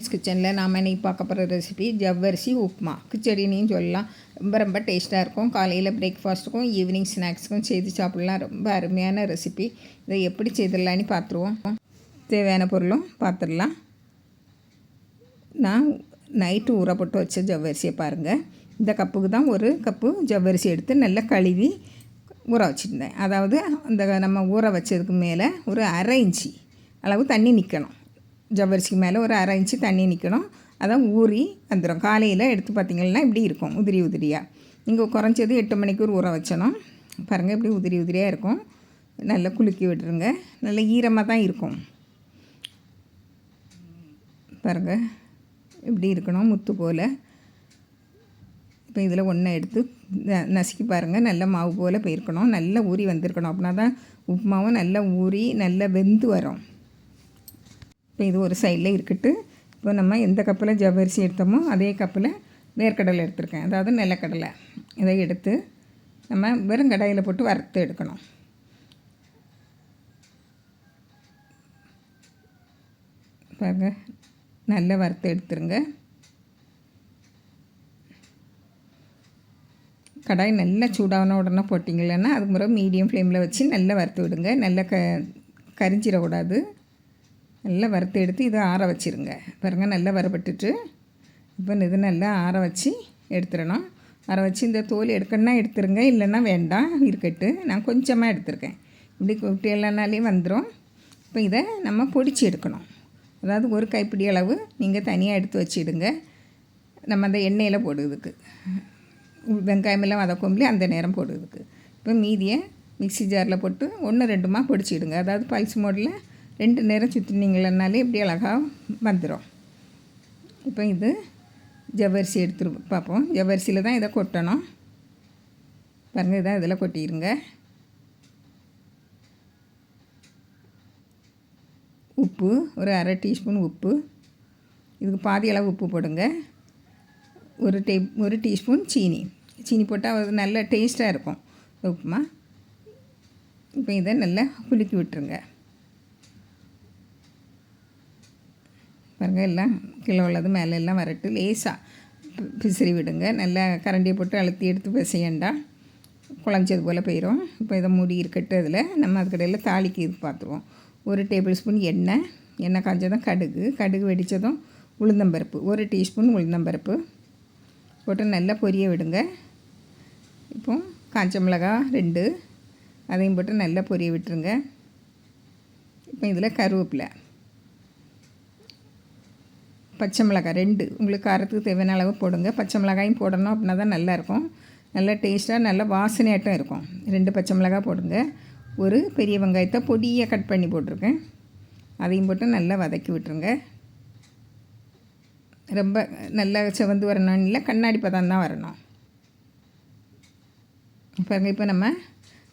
Friends கிச்சனில் நாம் இன்றைக்கி பார்க்க போகிற ரெசிபி ஜவ்வரிசி உப்புமா கிச்சடின்னு சொல்லலாம். ரொம்ப ரொம்ப டேஸ்ட்டாக இருக்கும். காலையில் பிரேக்ஃபாஸ்ட்டுக்கும் ஈவினிங் ஸ்நாக்ஸுக்கும் செய்து சாப்பிட்லாம். ரொம்ப அருமையான ரெசிபி. இதை எப்படி செய்திடலான்னு பார்த்துருவோம். தேவையான பொருளும் பார்த்துடலாம். நான் நைட்டு ஊற போட்டு வச்ச ஜவ்வரிசியை பாருங்கள். இந்த கப்புக்கு தான் ஒரு கப்பு ஜவ்வரிசி எடுத்து நல்லா கழுவி ஊற வச்சுருந்தேன். அதாவது அந்த நம்ம ஊற வச்சதுக்கு மேலே ஒரு அரை இன்ச்சு அளவு தண்ணி நிற்கணும். ஜவ்வரிசிக்கு மேலே ஒரு அரை இன்ச்சு தண்ணி நிற்கணும். அதான் ஊறி வந்துடும். காலையில் எடுத்து பார்த்திங்கன்னா இப்படி இருக்கும், உதிரி உதிரியாக. இங்கே குறைஞ்சது 8 மணிக்கு ஊற வச்சணும். பாருங்கள் இப்படி உதிரி உதிரியாக இருக்கும். நல்லா குலுக்கி விட்டுருங்க. நல்ல ஈரமாக தான் இருக்கும். பாருங்கள் இப்படி இருக்கணும், முத்து போல். இப்போ இதில் ஒன்றை எடுத்து நசுக்கி பாருங்கள். நல்ல மாவு போல் போயிருக்கணும். நல்லா ஊறி வந்திருக்கணும். அப்படின்னா தான் உப்புமாவும் நல்லா ஊறி நல்லா வெந்து வரும். இப்போ இது ஒரு சைடில் இருக்கட்டு. இப்போ நம்ம எந்த கப்பில் ஜவ்வரிசி எடுத்தோமோ அதே கப்பில் வேர்க்கடலை எடுத்திருக்கேன், அதாவது நிலக்கடலை. இதை எடுத்து நம்ம வெறும் கடாயில் போட்டு வறுத்து எடுக்கணும். பாருங்க நல்லா வறுத்து எடுத்துருங்க. கடாய் நல்லா சூடான உடனே போட்டிங்களன்னா அதுக்கு முறை மீடியம் ஃப்ளேமில் வச்சு நல்லா வறுத்து விடுங்க. நல்லா கரிஞ்சிடக்கூடாது. நல்லா வறுத்து எடுத்து இதை ஆற வச்சுருங்க. பாருங்கள் நல்லா வறுபட்டுட்டு இப்போ இது நல்லா ஆற வச்சு எடுத்துடணும். ஆற வச்சு இந்த தோல் எடுக்கணுன்னா எடுத்துருங்க, இல்லைன்னா வேண்டாம் இருக்கட்டு. நான் கொஞ்சமாக எடுத்துருக்கேன். இப்படி கூப்பிட்டு எல்லானாலையும் வந்துடும். இப்போ இதை நம்ம பொடிச்சு எடுக்கணும். அதாவது ஒரு கைப்பிடி அளவு நீங்கள் தனியாக எடுத்து வச்சுடுங்க. நம்ம அந்த எண்ணெயில் போடுறதுக்கு, வெங்காயமெல்லாம் வதக்கும்லேயே அந்த நேரம் போடுறதுக்கு. இப்போ மீதியை மிக்ஸி ஜாரில் போட்டு 1-2மா பொடிச்சிடுங்க. அதாவது பல்ஸ் மோடில் 2 நேரம் சுற்றினீங்களனாலே இப்படி அழகாக வந்துடும். இப்போ இது ஜவ்வரிசி எடுத்துட்டு பார்ப்போம். ஜவ்வரிசியில் தான் இதை கொட்டணும். பாருங்கள் இதை இதில் கொட்டிடுங்க. உப்பு ஒரு அரை டீஸ்பூன் உப்பு. இதுக்கு பாதி அளவு உப்பு போடுங்க. ஒரு டீஸ்பூன் சீனி போட்டால் அது நல்ல டேஸ்ட்டாக இருக்கும் உப்புமா. இப்போ இதை நல்லா குலுக்கி விட்டுருங்க. பாருங்கள் எல்லாம் கிலோ உள்ளது மேலே எல்லாம் வரட்டு லேசாக பிசிறி விடுங்க. நல்லா கரண்டியை போட்டு அழுத்தி எடுத்து பிசையண்டா குழஞ்சது போல் போயிடும். இப்போ இதை மூடி இருக்கட்டு. அதில் நம்ம அதுக்கடையில் தாளிக்கு இது பார்த்துருவோம். 1 டேபிள் ஸ்பூன் எண்ணெய் காஞ்சதும் கடுகு வெடித்ததும் உளுந்தம்பருப்பு 1 டீஸ்பூன் உளுந்தம்பருப்பு போட்டு நல்லா பொரிய விடுங்க. இப்போ காஞ்ச மிளகாய் 2 அதையும் போட்டு நல்லா பொரிய விட்டுருங்க. இப்போ இதில் கருவேப்பிலை, பச்சை மிளகாய் 2 உங்களுக்கு காரத்துக்கு தேவையான அளவு போடுங்க. பச்சை மிளகாயும் போடணும், அப்படின்னா தான் நல்லாயிருக்கும். நல்லா டேஸ்ட்டாக நல்லா வாசனையாட்டம் இருக்கும். 2 பச்சை மிளகாய் போடுங்க. ஒரு பெரிய வெங்காயத்தை பொடியாக கட் பண்ணி போட்டிருக்கேன். அதையும் போட்டு நல்லா வதக்கி விட்டுருங்க. ரொம்ப நல்லா செவந்து வரணும் இல்லை, கண்ணாடி பதம் தான் வரணும். பாருங்கள் இப்போ நம்ம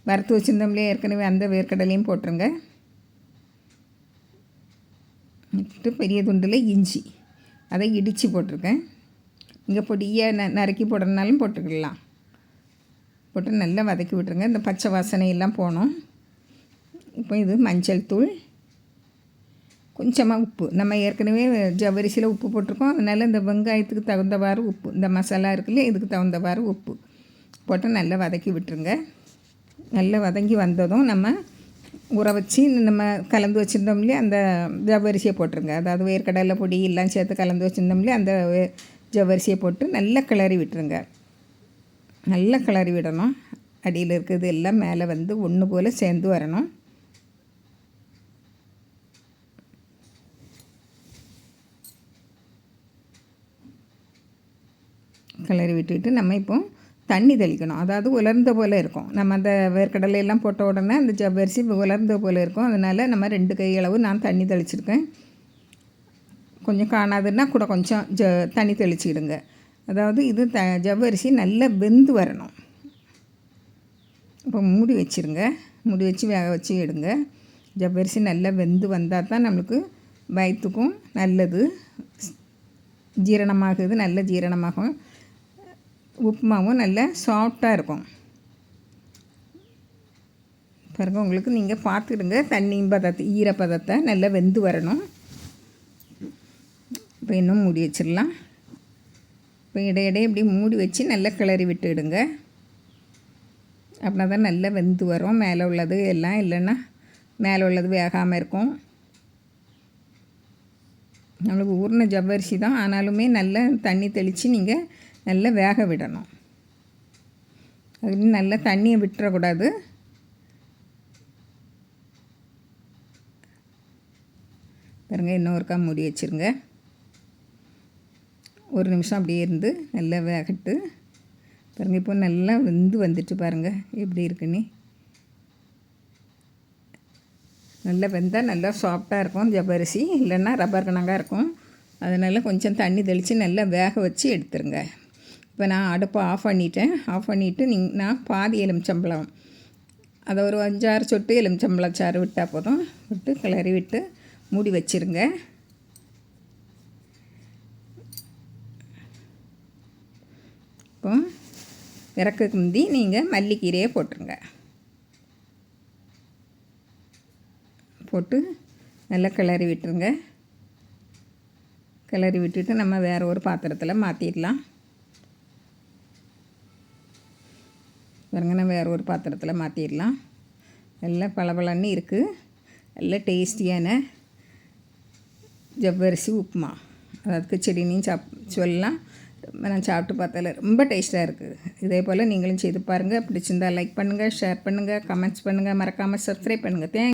வறுத்து வச்சுருந்தோம்லேயே ஏற்கனவே அந்த வேர்க்கடலையும் போட்டுருங்க. பெரிய துண்டில் இஞ்சி அதை இடித்து போட்டிருக்கேன். இங்கே பொடியாக நறுக்கி போடுறதுனாலும் போட்டுக்கலாம். போட்டு நல்லா வதக்கி விட்டுருங்க. இந்த பச்சை வாசனையெல்லாம் போகணும். இப்போ இது மஞ்சள் தூள், கொஞ்சமாக உப்பு. நம்ம ஏற்கனவே ஜவ்வரிசியில் உப்பு போட்டிருக்கோம். அதனால் இந்த வெங்காயத்துக்கு தகுந்தவாறு உப்பு, இந்த மசாலா இருக்குல்ல இதுக்கு தகுந்தவாறு உப்பு போட்டு நல்லா வதக்கி விட்டுருங்க. நல்லா வதங்கி வந்ததும் நம்ம ஊற வச்சு நம்ம கலந்து வச்சுருந்தோம் இல்லையா அந்த ஜவ்வரிசியை போட்டுருங்க. அதாவது வேர்க்கடலை பொடி எல்லாம் சேர்த்து கலந்து வச்சுருந்தோம் இல்லையா அந்த ஜவ்வரிசியை போட்டு நல்லா கிளறி விட்டுருங்க. நல்லா கிளறி விடணும். அடியில் இருக்கிறது எல்லாம் மேலே வந்து ஒன்று போல் சேர்ந்து வரணும். கிளறி விட்டுட்டு நம்ம இப்போ தண்ணி தெளிக்கணும். அதாவது உலர்ந்த போல் இருக்கும். நம்ம அந்த வேர்க்கடலையெல்லாம் போட்ட உடனே அந்த ஜவ்வரிசி உலர்ந்த போல் இருக்கும். அதனால் நம்ம 2 கை அளவு நான் தண்ணி தெளிச்சிருக்கேன். கொஞ்சம் காணாதுன்னா கூட கொஞ்சம் தண்ணி தெளிச்சிடுங்க. அதாவது இது ஜவ்வரிசி நல்லா வெந்து வரணும். இப்போ மூடி வச்சுருங்க. மூடி வச்சு வேக வச்சு எடுங்க. ஜவ்வரிசி நல்லா வெந்து வந்தால் தான் நம்மளுக்கு வயிற்றுக்கும் நல்லது, ஜீரணமாகுது, நல்ல ஜீரணமாகும். உப்புமாவும் நல்லா சாஃப்டாக இருக்கும். பாருங்கள் உங்களுக்கு நீங்கள் பார்த்துடுங்க. தண்ணி பதத்தை ஈரப்பதத்தை நல்லா வெந்து வரணும். இப்போ இன்னும் மூடி வச்சிடலாம். இப்போ இடையிடையே இப்படி மூடி வச்சு நல்லா கிளறி விட்டுடுங்க. அப்படின்னா தான் நல்லா வெந்து வரும். மேலே உள்ளது எல்லாம், இல்லைன்னா மேலே உள்ளது வேகாமல் இருக்கும். நம்மளுக்கு ஊறின ஜவ்வரிசி தான், ஆனாலுமே நல்லா தண்ணி தெளித்து நீங்கள் நல்லா வேக விடணும். அது நல்லா தண்ணியை விட்டுறக்கூடாது. பாருங்க, இன்னும் ஒருக்கா மூடி வச்சுருங்க. ஒரு நிமிஷம் அப்படியே இருந்து நல்லா வேகட்டு. பாருங்கள், இப்போ நல்லா வெந்து வந்துட்டு பாருங்கள் எப்படி இருக்குன்னு. நல்லா வெந்தால் நல்லா சாஃப்டாக இருக்கும் ஜவ்வரிசி, இல்லைன்னா ரப்பர் கணக்காக இருக்கும். அதனால் கொஞ்சம் தண்ணி தெளித்து நல்லா வேக வச்சு எடுத்துருங்க. இப்போ நான் அடுப்பை ஆஃப் பண்ணிட்டேன். ஆஃப் பண்ணிவிட்டு நான் பாதி எலுமிச்சம்பழம், அதை ஒரு 5-6 சொட்டு எலுமிச்சம்பழச்சாறு விட்டால் போதும், விட்டு கிளறி விட்டு மூடி வச்சுருங்க. இப்போ இறக்குக்கு முந்தி நீங்கள் மல்லிக்கீரையை போட்டுருங்க. போட்டு நல்லா கிளறி விட்டுருங்க. கிளறி விட்டுட்டு நம்ம வேறு ஒரு பாத்திரத்தில் மாற்றிடலாம். பாருங்க, நான் வேறு ஒரு பாத்திரத்தில் மாற்றிடலாம். எல்லாம் பளபளன்னு இருக்குது. நல்ல டேஸ்டியான ஜவ்வரிசி உப்புமா, அதாவது கிச்சடின்னு சொல்லலாம். நான் சாப்பிட்டு பார்த்ததில் ரொம்ப டேஸ்ட்டாக இருக்குது. இதே போல் நீங்களும் செய்து பாருங்கள். பிடிச்சிருந்தால் லைக் பண்ணுங்கள், ஷேர் பண்ணுங்கள், கமெண்ட்ஸ் பண்ணுங்கள், மறக்காமல் சப்ஸ்கிரைப் பண்ணுங்கள். தேங்க்யூ.